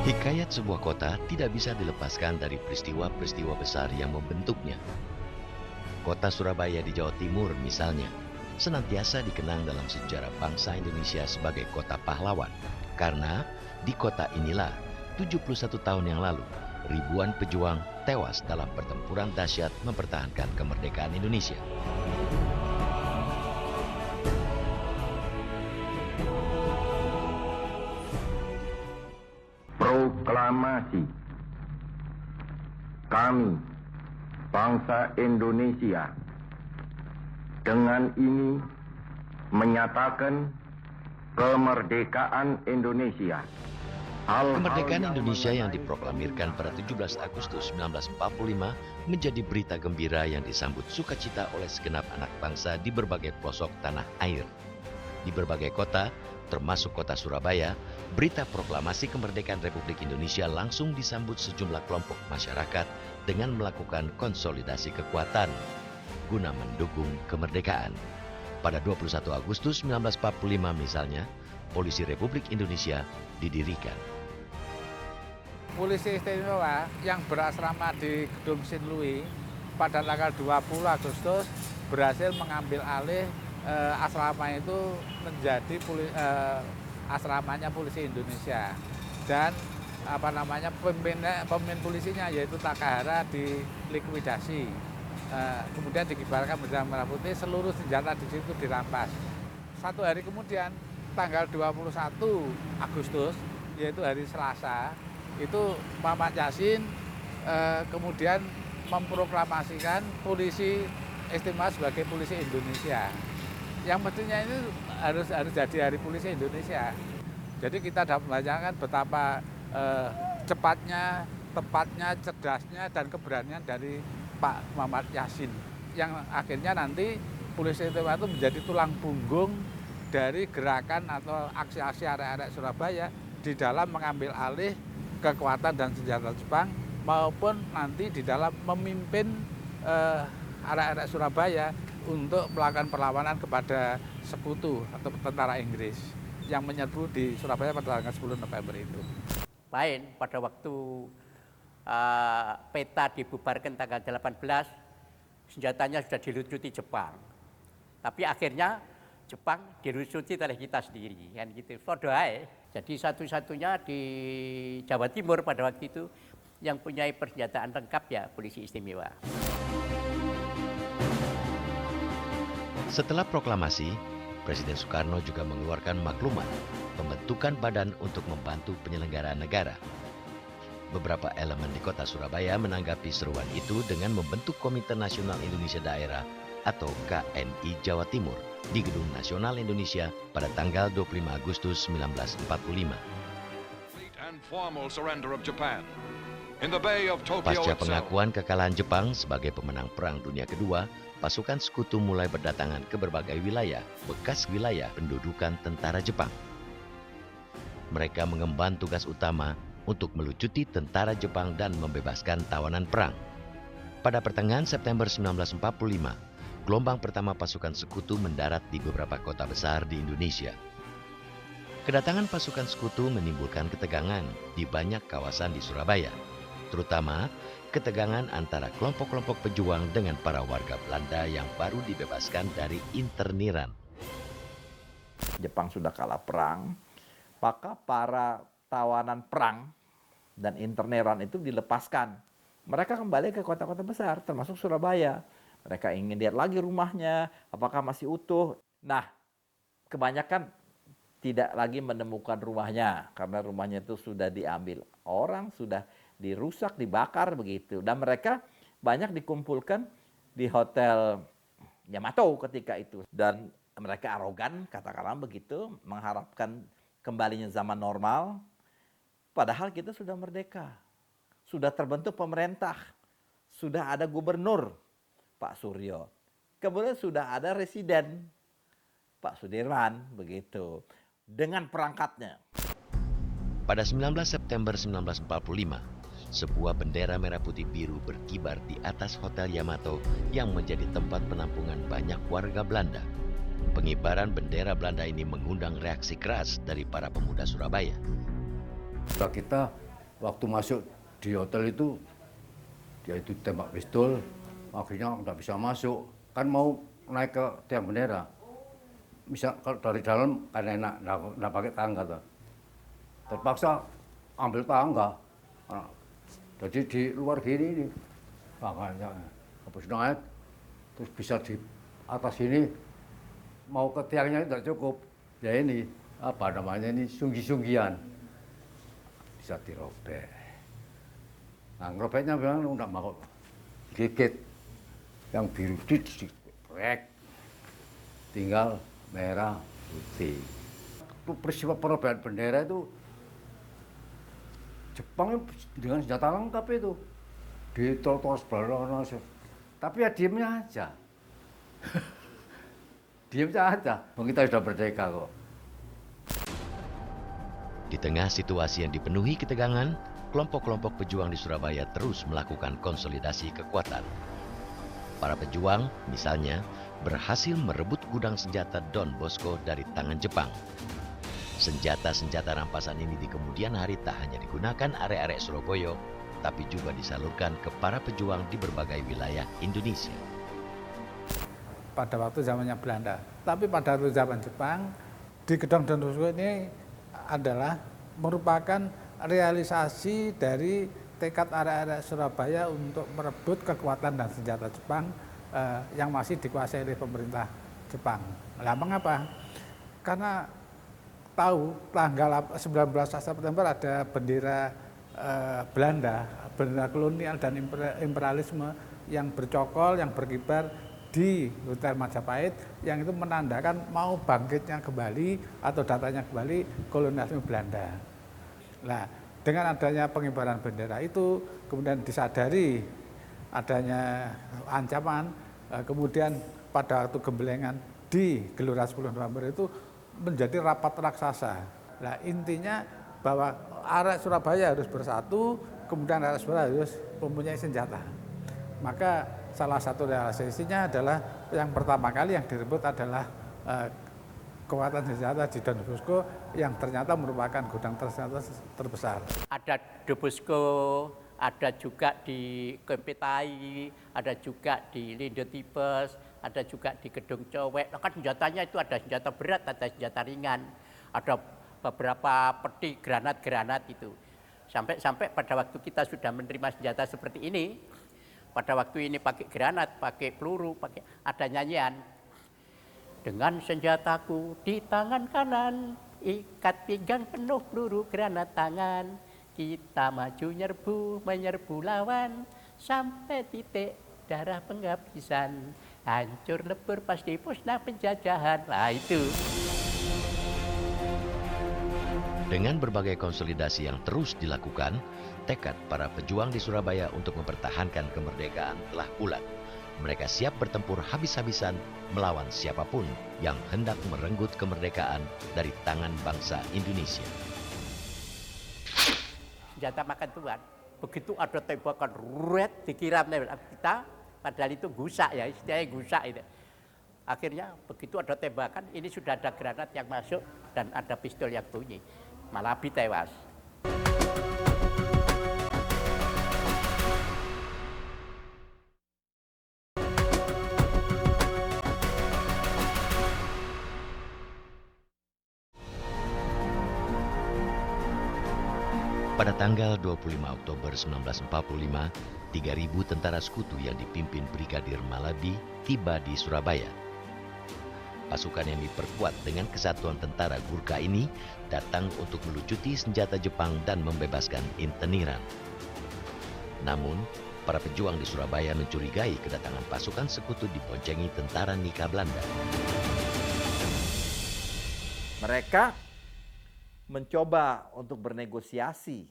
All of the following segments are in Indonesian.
Hikayat sebuah kota tidak bisa dilepaskan dari peristiwa-peristiwa besar yang membentuknya. Kota Surabaya di Jawa Timur misalnya, senantiasa dikenang dalam sejarah bangsa Indonesia sebagai kota pahlawan. Karena di kota inilah 71 tahun yang lalu, ribuan pejuang tewas dalam pertempuran dahsyat mempertahankan kemerdekaan Indonesia. Proklamasi. Kami, bangsa Indonesia, dengan ini menyatakan kemerdekaan Indonesia. Kemerdekaan Indonesia yang diproklamirkan pada 17 Agustus 1945 menjadi berita gembira yang disambut sukacita oleh segenap anak bangsa di berbagai pelosok tanah air. Di berbagai kota, termasuk kota Surabaya, berita proklamasi kemerdekaan Republik Indonesia langsung disambut sejumlah kelompok masyarakat dengan melakukan konsolidasi kekuatan guna mendukung kemerdekaan. Pada 21 Agustus 1945 misalnya, Polisi Republik Indonesia didirikan. Polisi Istimewa yang berasrama di Gedung Sinlui pada tanggal 20 Agustus berhasil mengambil alih asrama itu menjadi asramanya Polisi Indonesia, dan pemimpin polisinya yaitu Takahara dilikuidasi, kemudian dikibarkan bendera merah putih, seluruh senjata di situ dirampas. Satu hari kemudian tanggal 21 Agustus yaitu hari Selasa, itu Muhammad Yasin kemudian memproklamasikan Polisi Istimewa sebagai Polisi Indonesia. Yang mestinya ini harus jadi Hari Polisi Indonesia. Jadi kita dapat membayangkan betapa cepatnya, tepatnya, cerdasnya, dan keberanian dari Pak Muhammad Yasin, yang akhirnya nanti Polisi Istimewa itu menjadi tulang punggung dari gerakan atau aksi-aksi arek-arek Surabaya di dalam mengambil alih kekuatan dan senjata Jepang, maupun nanti di dalam memimpin arek-arek Surabaya untuk melakukan perlawanan kepada sekutu atau tentara Inggris yang menyerbu di Surabaya pada tanggal 10 November itu. Lain pada waktu peta dibubarkan tanggal 18, senjatanya sudah dilucuti Jepang. Tapi akhirnya Jepang dilucuti oleh kita sendiri, kan gitu. Podo ae. Jadi satu-satunya di Jawa Timur pada waktu itu yang punya persenjataan lengkap ya Polisi Istimewa. Setelah proklamasi, Presiden Soekarno juga mengeluarkan maklumat pembentukan badan untuk membantu penyelenggaraan negara. Beberapa elemen di kota Surabaya menanggapi seruan itu dengan membentuk Komite Nasional Indonesia Daerah atau KNI Jawa Timur di Gedung Nasional Indonesia pada tanggal 25 Agustus 1945. Pasca pengakuan kekalahan Jepang sebagai pemenang Perang Dunia Kedua, pasukan sekutu mulai berdatangan ke berbagai wilayah, bekas wilayah pendudukan tentara Jepang. Mereka mengemban tugas utama untuk melucuti tentara Jepang dan membebaskan tawanan perang. Pada pertengahan September 1945, gelombang pertama pasukan sekutu mendarat di beberapa kota besar di Indonesia. Kedatangan pasukan sekutu menimbulkan ketegangan di banyak kawasan di Surabaya, terutama ketegangan antara kelompok-kelompok pejuang dengan para warga Belanda yang baru dibebaskan dari interniran. Jepang sudah kalah perang, maka para tawanan perang dan interniran itu dilepaskan. Mereka kembali ke kota-kota besar, termasuk Surabaya. Mereka ingin lihat lagi rumahnya, apakah masih utuh. Nah, kebanyakan tidak lagi menemukan rumahnya, karena rumahnya itu sudah diambil orang, sudah dirusak, dibakar begitu. Dan mereka banyak dikumpulkan di Hotel Yamato ketika itu. Dan mereka arogan, katakanlah begitu, mengharapkan kembalinya zaman normal. Padahal kita sudah merdeka, sudah terbentuk pemerintah, sudah ada gubernur, Pak Suryo. Kemudian sudah ada residen, Pak Sudirman, begitu. Dengan perangkatnya. Pada 19 September 1945, sebuah bendera merah putih biru berkibar di atas Hotel Yamato yang menjadi tempat penampungan banyak warga Belanda. Pengibaran bendera Belanda ini mengundang reaksi keras dari para pemuda Surabaya. Kita waktu masuk di hotel itu dia itu tembak pistol, akhirnya nggak bisa masuk, kan mau naik ke tiang bendera, bisa kalau dari dalam kan enak, nggak pakai tangga tuh, terpaksa ambil tangga, jadi di luar gini nih, makanya habis naik, terus bisa di atas ini, mau ke tiangnya tidak cukup, ya ini apa namanya ini sunggi-sunggian, bisa dirobek. Nah, ngerobeknya bilang udah mau gigit yang biru dikrek, tinggal merah putih. Itu peristiwa perobekan bendera itu Jepang dengan senjata lengkap itu di tol-tol sebelah, tapi ya diemnya aja, diemnya aja. Kita sudah merdeka kok. Di tengah situasi yang dipenuhi ketegangan, kelompok-kelompok pejuang di Surabaya terus melakukan konsolidasi kekuatan. Para pejuang, misalnya, berhasil merebut gudang senjata Don Bosco dari tangan Jepang. Senjata-senjata rampasan ini di kemudian hari tak hanya digunakan arek-arek Surabaya, tapi juga disalurkan ke para pejuang di berbagai wilayah Indonesia. Pada waktu zamannya Belanda, tapi pada waktu zaman Jepang, di gedung Don Bosco ini adalah merupakan realisasi dari tekad arek-arek Surabaya untuk merebut kekuatan dan senjata Jepang yang masih dikuasai oleh pemerintah Jepang. Nah, mengapa? Karena tahu tanggal 19 September ada bendera Belanda, bendera kolonial dan imperialisme yang bercokol, yang berkibar di Hotel Majapahit, yang itu menandakan mau bangkitnya kembali atau datanya kembali kolonialisme Belanda. Nah, dengan adanya pengibaran bendera itu, kemudian disadari adanya ancaman, kemudian pada waktu gembelengan di Gelora 10 November itu menjadi rapat raksasa. Nah, intinya bahwa arek Surabaya harus bersatu, kemudian arek Surabaya harus mempunyai senjata. Maka salah satu realisasinya adalah yang pertama kali yang direbut adalah kekuatan senjata di Don Bosco yang ternyata merupakan gudang senjata terbesar. Ada Don Bosco, ada juga di Kempetai, ada juga di Lindo Tipes, ada juga di Gedung Cowek. Nah, kan senjatanya itu ada senjata berat, ada senjata ringan, ada beberapa peti granat-granat itu. Sampai pada waktu kita sudah menerima senjata seperti ini, pada waktu ini pakai granat, pakai peluru, ada nyanyian. Dengan senjataku di tangan kanan, ikat pinggang penuh peluru granat tangan. Kita maju menyerbu lawan, sampai titik darah penghabisan. Hancur lebur pasti musnah penjajahan. Nah itu. Dengan berbagai konsolidasi yang terus dilakukan, tekad para pejuang di Surabaya untuk mempertahankan kemerdekaan telah bulat. Mereka siap bertempur habis-habisan melawan siapapun yang hendak merenggut kemerdekaan dari tangan bangsa Indonesia. Senjata makan Tuhan, begitu ada tembakan red dikira kita, padahal itu gusak ya, istilahnya gusak itu. Akhirnya begitu ada tembakan, ini sudah ada granat yang masuk dan ada pistol yang bunyi. Malabi tewas. Pada tanggal 25 Oktober 1945, 3.000 tentara sekutu yang dipimpin Brigadir Malabi tiba di Surabaya. Pasukan yang diperkuat dengan kesatuan tentara Gurkha ini datang untuk melucuti senjata Jepang dan membebaskan inteniran. Namun, para pejuang di Surabaya mencurigai kedatangan pasukan sekutu diboncengi tentara Nika Belanda. Mereka mencoba untuk bernegosiasi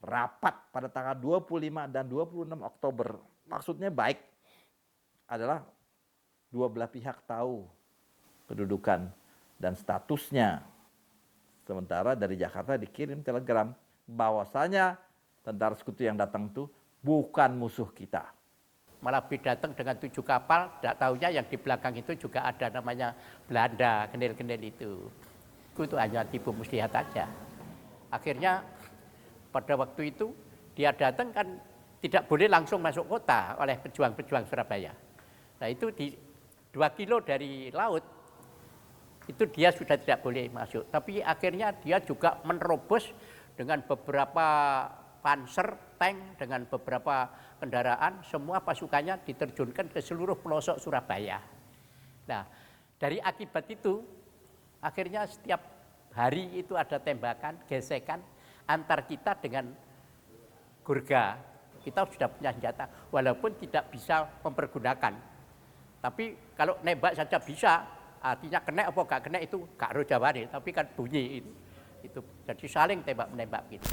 rapat pada tanggal 25 dan 26 Oktober. Maksudnya baik adalah dua belah pihak tahu kedudukan dan statusnya. Sementara dari Jakarta dikirim telegram bahwasanya tentara sekutu yang datang itu bukan musuh kita. Malabi datang dengan 7 kapal, tidak tahunya yang di belakang itu juga ada namanya Belanda, kendil-kendil itu hanya tipu muslihat saja. Akhirnya pada waktu itu dia datang kan tidak boleh langsung masuk kota oleh pejuang-pejuang Surabaya. Nah itu di 2 kilo dari laut, itu dia sudah tidak boleh masuk. Tapi akhirnya dia juga menerobos dengan beberapa panser, tank, dengan beberapa kendaraan, semua pasukannya diterjunkan ke seluruh pelosok Surabaya. Nah, dari akibat itu, akhirnya setiap hari itu ada tembakan, gesekan antar kita dengan Gurga. Kita sudah punya senjata, walaupun tidak bisa mempergunakan. Tapi kalau nembak saja bisa, artinya kena apa gak kena itu gak harus jawabannya, tapi kan bunyi itu. Jadi saling tembak-menembak gitu.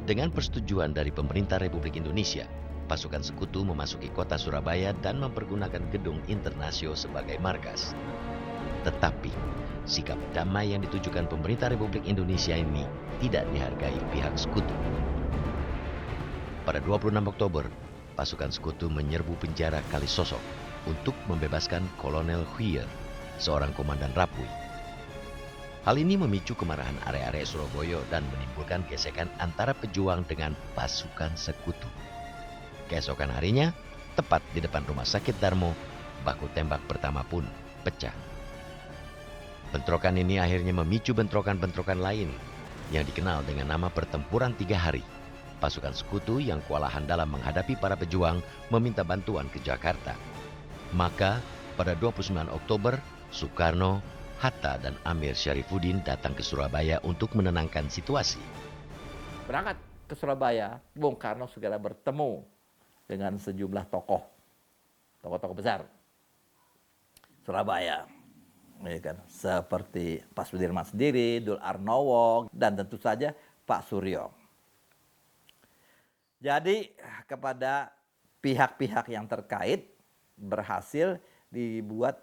Dengan persetujuan dari pemerintah Republik Indonesia, pasukan sekutu memasuki kota Surabaya dan mempergunakan gedung Internasio sebagai markas. Tetapi, sikap damai yang ditujukan pemerintah Republik Indonesia ini tidak dihargai pihak sekutu. Pada 26 Oktober, pasukan sekutu menyerbu penjara Kalisosok untuk membebaskan Kolonel Huyer, seorang komandan Rapui. Hal ini memicu kemarahan arek-arek Surabaya dan menimbulkan gesekan antara pejuang dengan pasukan sekutu. Keesokan harinya, tepat di depan rumah sakit Darmo, baku tembak pertama pun pecah. Bentrokan ini akhirnya memicu bentrokan-bentrokan lain yang dikenal dengan nama Pertempuran 3 Hari. Pasukan sekutu yang kewalahan dalam menghadapi para pejuang meminta bantuan ke Jakarta. Maka pada 29 Oktober, Soekarno, Hatta, dan Amir Syarifuddin datang ke Surabaya untuk menenangkan situasi. Berangkat ke Surabaya, Bung Karno segera bertemu dengan sejumlah tokoh besar Surabaya, ya kan? Seperti Pak Sudirman sendiri, Dul Arnowo, dan tentu saja Pak Suryo. Jadi kepada pihak-pihak yang terkait berhasil dibuat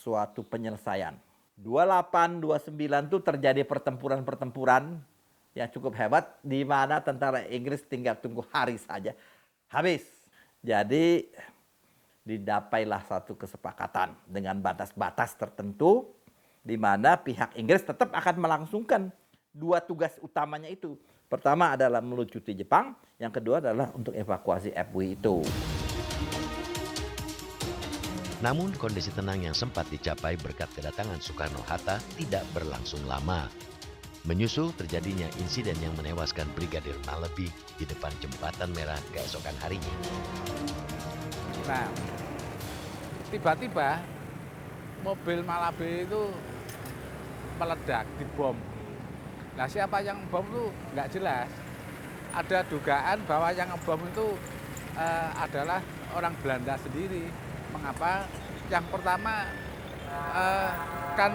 suatu penyelesaian. 28-29 itu terjadi pertempuran-pertempuran yang cukup hebat di mana tentara Inggris tinggal tunggu hari saja habis. Jadi didapailah satu kesepakatan dengan batas-batas tertentu di mana pihak Inggris tetap akan melangsungkan 2 tugas utamanya itu. Pertama adalah melucuti Jepang, yang kedua adalah untuk evakuasi FW itu. Namun kondisi tenang yang sempat dicapai berkat kedatangan Soekarno-Hatta tidak berlangsung lama. Menyusul terjadinya insiden yang menewaskan Brigadir Malabi di depan Jembatan Merah keesokan harinya. Nah, tiba-tiba mobil Malabi itu meledak, dibom. Nah, siapa yang bom itu nggak jelas. Ada dugaan bahwa yang ngebom itu adalah orang Belanda sendiri. Mengapa? Yang pertama kan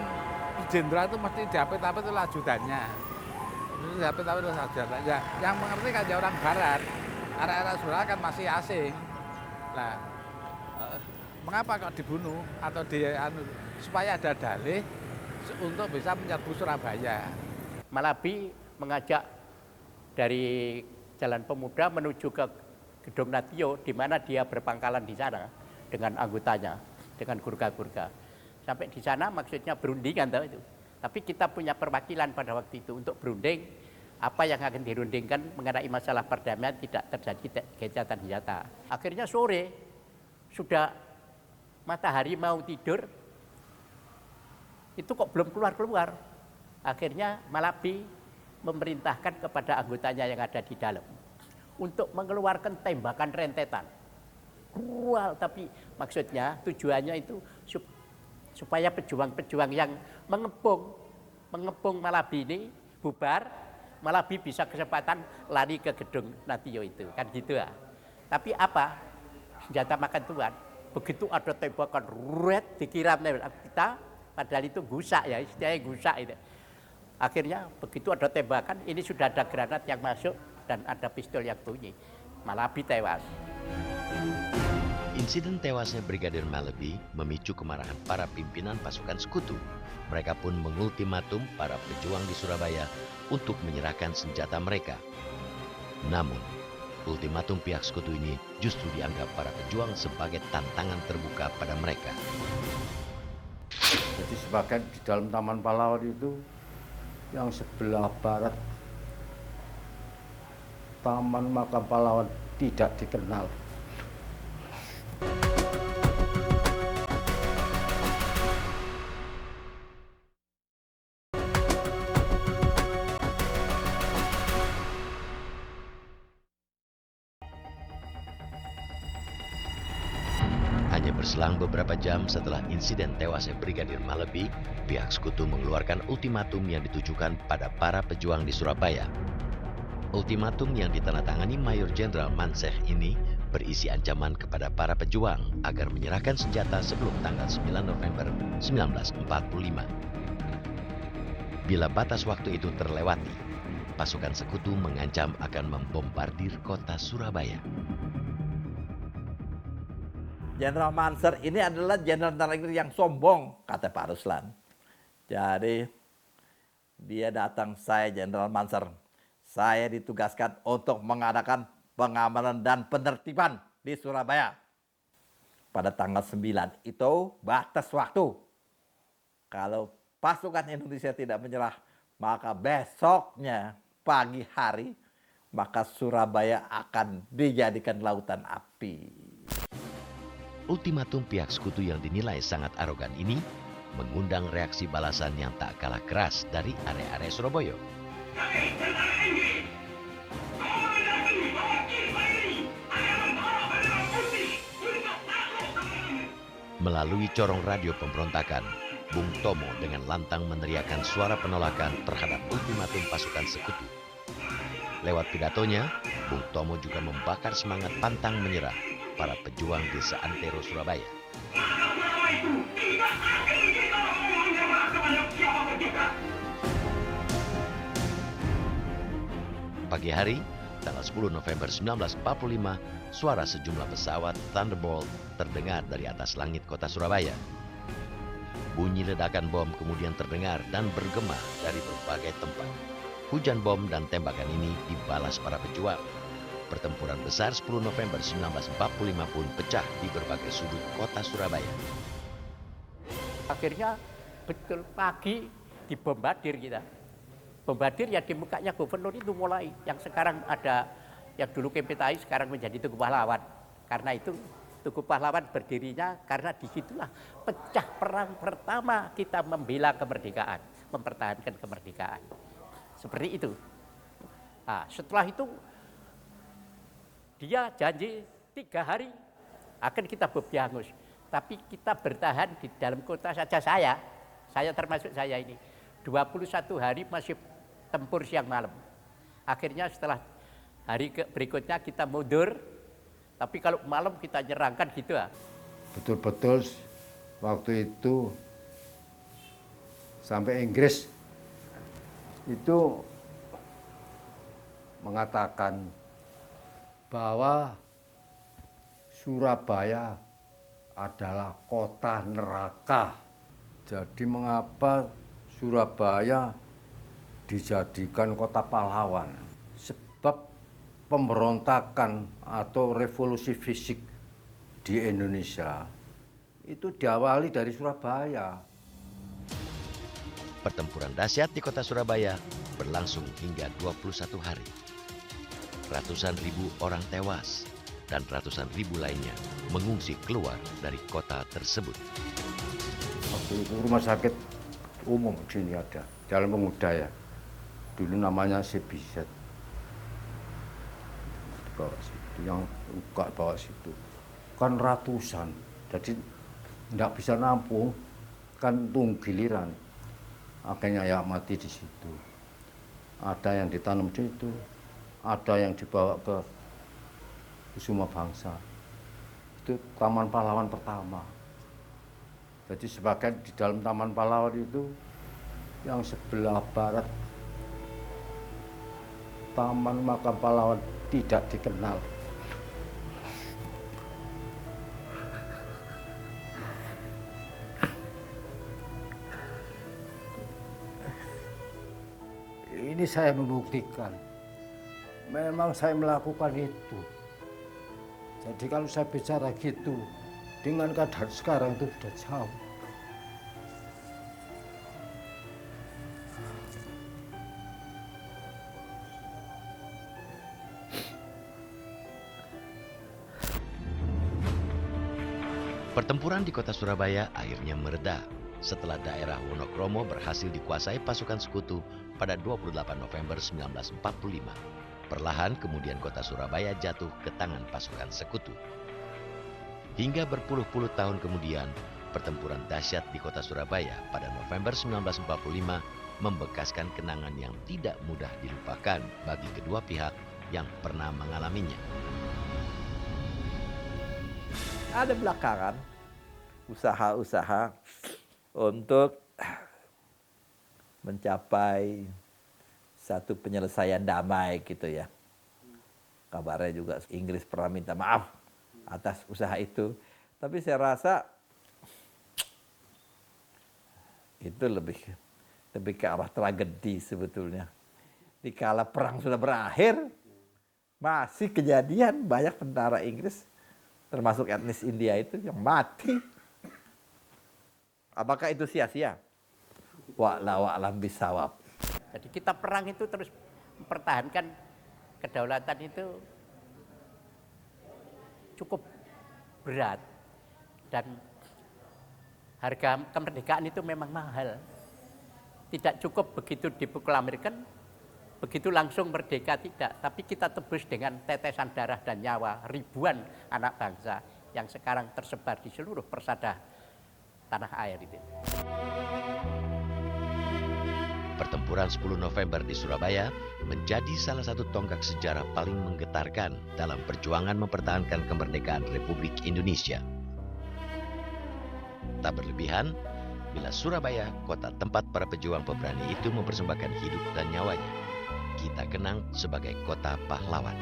jenderal itu mesti diapit-apit oleh ajudannya. Diapit-apit oleh ajudannya. Yang mengerti kan ya orang Barat. Arah-arah Surabaya kan masih asing. Nah, mengapa kok dibunuh atau supaya ada dalih untuk bisa menyerbu Surabaya. Malabi mengajak dari Jalan Pemuda menuju ke Gedung Natio, di mana dia berpangkalan di sana dengan anggotanya, dengan gurga-gurga. Sampai di sana maksudnya berundingan itu. Tapi kita punya perwakilan pada waktu itu untuk berunding apa yang akan dirundingkan mengenai masalah perdamaian, tidak terjadi gencatan senjata. Akhirnya sore sudah matahari mau tidur, itu kok belum keluar-keluar. Akhirnya Malabi memerintahkan kepada anggotanya yang ada di dalam untuk mengeluarkan tembakan rentetan. Krual, tapi maksudnya tujuannya itu supaya pejuang-pejuang yang mengepung Malabi ini bubar, Malabi bisa kesempatan lari ke Gedung Natio itu, kan gitu ya. Tapi apa? Senjata makan Tuhan. Begitu ada tembakan red dikira kita, padahal itu gusak ya, istilahnya gusak itu. Akhirnya begitu ada tembakan, ini sudah ada granat yang masuk dan ada pistol yang bunyi. Malabi tewas. Insiden tewasnya Brigadir Malabi memicu kemarahan para pimpinan pasukan sekutu. Mereka pun mengultimatum para pejuang di Surabaya untuk menyerahkan senjata mereka. Namun, ultimatum pihak sekutu ini justru dianggap para pejuang sebagai tantangan terbuka pada mereka. Jadi sebagian di dalam Taman Pahlawan itu yang sebelah barat Taman Makam Pahlawan tidak dikenal. Hanya berselang beberapa jam setelah insiden tewasnya Brigadir Malebi, pihak sekutu mengeluarkan ultimatum yang ditujukan pada para pejuang di Surabaya. Ultimatum yang ditandatangani Mayor Jenderal Manseh ini berisi ancaman kepada para pejuang agar menyerahkan senjata sebelum tanggal 9 November 1945. Bila batas waktu itu terlewati, pasukan sekutu mengancam akan membombardir kota Surabaya. Jenderal Mansur ini adalah jenderal negeri yang sombong, kata Pak Ruslan. Jadi dia datang, saya Jenderal Mansur. Saya ditugaskan untuk mengadakan pengamanan dan penertiban di Surabaya. Pada tanggal 9 itu batas waktu. Kalau pasukan Indonesia tidak menyerah, maka besoknya pagi hari, maka Surabaya akan dijadikan lautan api. Ultimatum pihak sekutu yang dinilai sangat arogan ini mengundang reaksi balasan yang tak kalah keras dari area-area Surabaya. Melalui corong radio pemberontakan, Bung Tomo dengan lantang meneriakkan suara penolakan terhadap ultimatum pasukan sekutu. Lewat pidatonya, Bung Tomo juga membakar semangat pantang menyerah para pejuang di seantero Surabaya. Pagi hari, tanggal 10 November 1945, suara sejumlah pesawat Thunderbolt terdengar dari atas langit kota Surabaya. Bunyi ledakan bom kemudian terdengar dan bergema dari berbagai tempat. Hujan bom dan tembakan ini dibalas para pejuang. Pertempuran besar 10 November 1945 pun pecah di berbagai sudut kota Surabaya. Akhirnya betul pagi dibombardir kita. Bombardir ya di mukanya gubernur itu mulai. Yang sekarang ada, yang dulu KMPTI sekarang menjadi Tugu Pahlawan. Karena itu Tugu Pahlawan berdirinya karena disitulah pecah perang pertama kita membela kemerdekaan. Mempertahankan kemerdekaan. Seperti itu. Nah, setelah itu dia janji 3 hari akan kita bebiangus. Tapi kita bertahan di dalam kota saja saya termasuk saya ini. 21 hari masih tempur siang malam. Akhirnya setelah hari berikutnya kita mundur. Tapi kalau malam kita nyerangkan gitu ya. Betul-betul waktu itu sampai Inggris itu mengatakan bahwa Surabaya adalah kota neraka. Jadi mengapa Surabaya dijadikan kota pahlawan? Sebab pemberontakan atau revolusi fisik di Indonesia itu diawali dari Surabaya. Pertempuran dahsyat di kota Surabaya berlangsung hingga 21 hari. Ratusan ribu orang tewas dan ratusan ribu lainnya mengungsi keluar dari kota tersebut. Waktu itu rumah sakit umum di sini ada, Jalan Pemuda ya. Dulu namanya CBZ. Bawa situ, yang buka bawa situ. Kan ratusan, jadi tidak bisa nampung, kan tunggu giliran. Akhirnya ya mati di situ. Ada yang ditanam di situ. Ada yang dibawa ke Kusuma Bangsa. Itu Taman Pahlawan pertama. Jadi sebagian di dalam Taman Pahlawan itu yang sebelah barat Taman Makam Pahlawan tidak dikenal. Ini saya membuktikan. Memang saya melakukan itu. Jadi kalau saya bicara gitu, dengan keadaan sekarang itu sudah jauh. Pertempuran di kota Surabaya akhirnya mereda setelah daerah Wonokromo berhasil dikuasai pasukan sekutu pada 28 November 1945. Perlahan kemudian kota Surabaya jatuh ke tangan pasukan sekutu. Hingga berpuluh-puluh tahun kemudian, pertempuran dahsyat di kota Surabaya pada November 1945 membekaskan kenangan yang tidak mudah dilupakan bagi kedua pihak yang pernah mengalaminya. Ada belakangan usaha-usaha untuk mencapai satu penyelesaian damai gitu ya. Kabarnya juga Inggris pernah minta maaf atas usaha itu. Tapi saya rasa itu lebih ke arah tragedi sebetulnya. Dikala perang sudah berakhir, masih kejadian banyak tentara Inggris, termasuk etnis India itu yang mati. Apakah itu sia-sia? Wa'lam bisawab. Jadi kita perang itu terus mempertahankan kedaulatan itu cukup berat. Dan harga kemerdekaan itu memang mahal. Tidak cukup begitu diproklamirkan, begitu langsung merdeka tidak. Tapi kita tebus dengan tetesan darah dan nyawa ribuan anak bangsa yang sekarang tersebar di seluruh persada tanah air itu. Pertempuran 10 November di Surabaya menjadi salah satu tonggak sejarah paling menggetarkan dalam perjuangan mempertahankan kemerdekaan Republik Indonesia. Tak berlebihan bila Surabaya, kota tempat para pejuang pemberani itu mempersembahkan hidup dan nyawanya, kita kenang sebagai kota pahlawan.